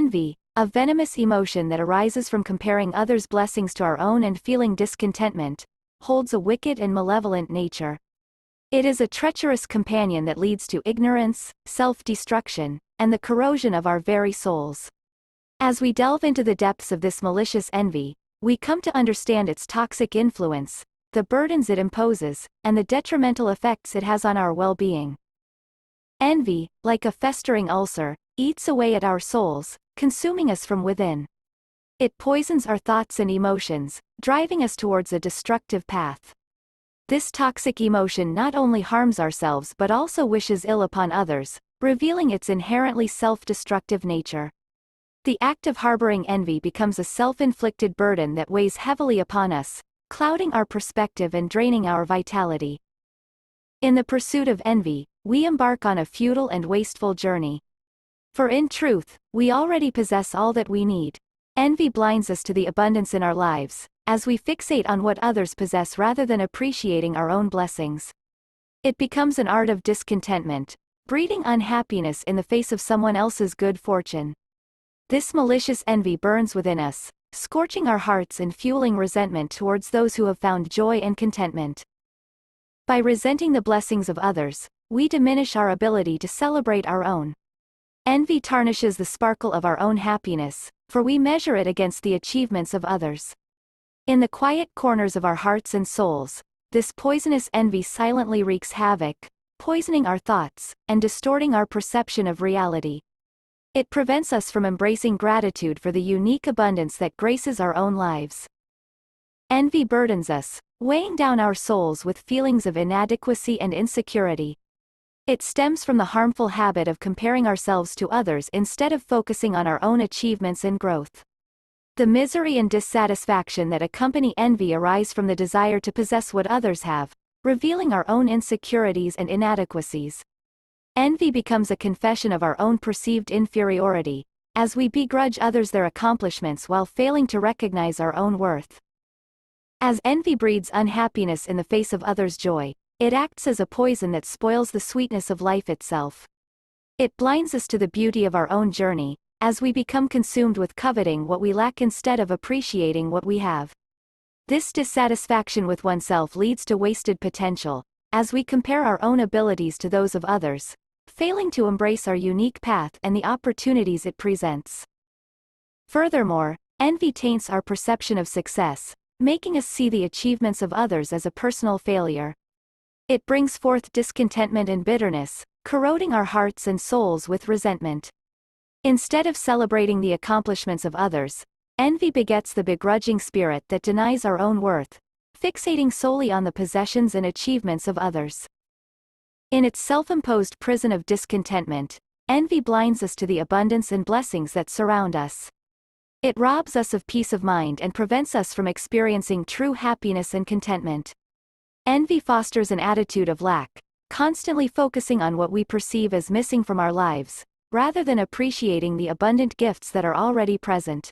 Envy, a venomous emotion that arises from comparing others' blessings to our own and feeling discontentment, holds a wicked and malevolent nature. It is a treacherous companion that leads to ignorance, self-destruction, and the corrosion of our very souls. As we delve into the depths of this malicious envy, we come to understand its toxic influence, the burdens it imposes, and the detrimental effects it has on our well-being. Envy, like a festering ulcer, eats away at our souls, consuming us from within. It poisons our thoughts and emotions, driving us towards a destructive path. This toxic emotion not only harms ourselves but also wishes ill upon others, revealing its inherently self-destructive nature. The act of harboring envy becomes a self-inflicted burden that weighs heavily upon us, clouding our perspective and draining our vitality. In the pursuit of envy, we embark on a futile and wasteful journey. For in truth, we already possess all that we need. Envy blinds us to the abundance in our lives, as we fixate on what others possess rather than appreciating our own blessings. It becomes an art of discontentment, breeding unhappiness in the face of someone else's good fortune. This malicious envy burns within us, scorching our hearts and fueling resentment towards those who have found joy and contentment. By resenting the blessings of others, we diminish our ability to celebrate our own. Envy tarnishes the sparkle of our own happiness, for we measure it against the achievements of others. In the quiet corners of our hearts and souls, this poisonous envy silently wreaks havoc, poisoning our thoughts, and distorting our perception of reality. It prevents us from embracing gratitude for the unique abundance that graces our own lives. Envy burdens us, weighing down our souls with feelings of inadequacy and insecurity. It stems from the harmful habit of comparing ourselves to others instead of focusing on our own achievements and growth. The misery and dissatisfaction that accompany envy arise from the desire to possess what others have, revealing our own insecurities and inadequacies. Envy becomes a confession of our own perceived inferiority, as we begrudge others their accomplishments while failing to recognize our own worth. As envy breeds unhappiness in the face of others' joy, it acts as a poison that spoils the sweetness of life itself. It blinds us to the beauty of our own journey, as we become consumed with coveting what we lack instead of appreciating what we have. This dissatisfaction with oneself leads to wasted potential, as we compare our own abilities to those of others, failing to embrace our unique path and the opportunities it presents. Furthermore, envy taints our perception of success, making us see the achievements of others as a personal failure. It brings forth discontentment and bitterness, corroding our hearts and souls with resentment. Instead of celebrating the accomplishments of others, envy begets the begrudging spirit that denies our own worth, fixating solely on the possessions and achievements of others. In its self-imposed prison of discontentment, envy blinds us to the abundance and blessings that surround us. It robs us of peace of mind and prevents us from experiencing true happiness and contentment. Envy fosters an attitude of lack, constantly focusing on what we perceive as missing from our lives, rather than appreciating the abundant gifts that are already present.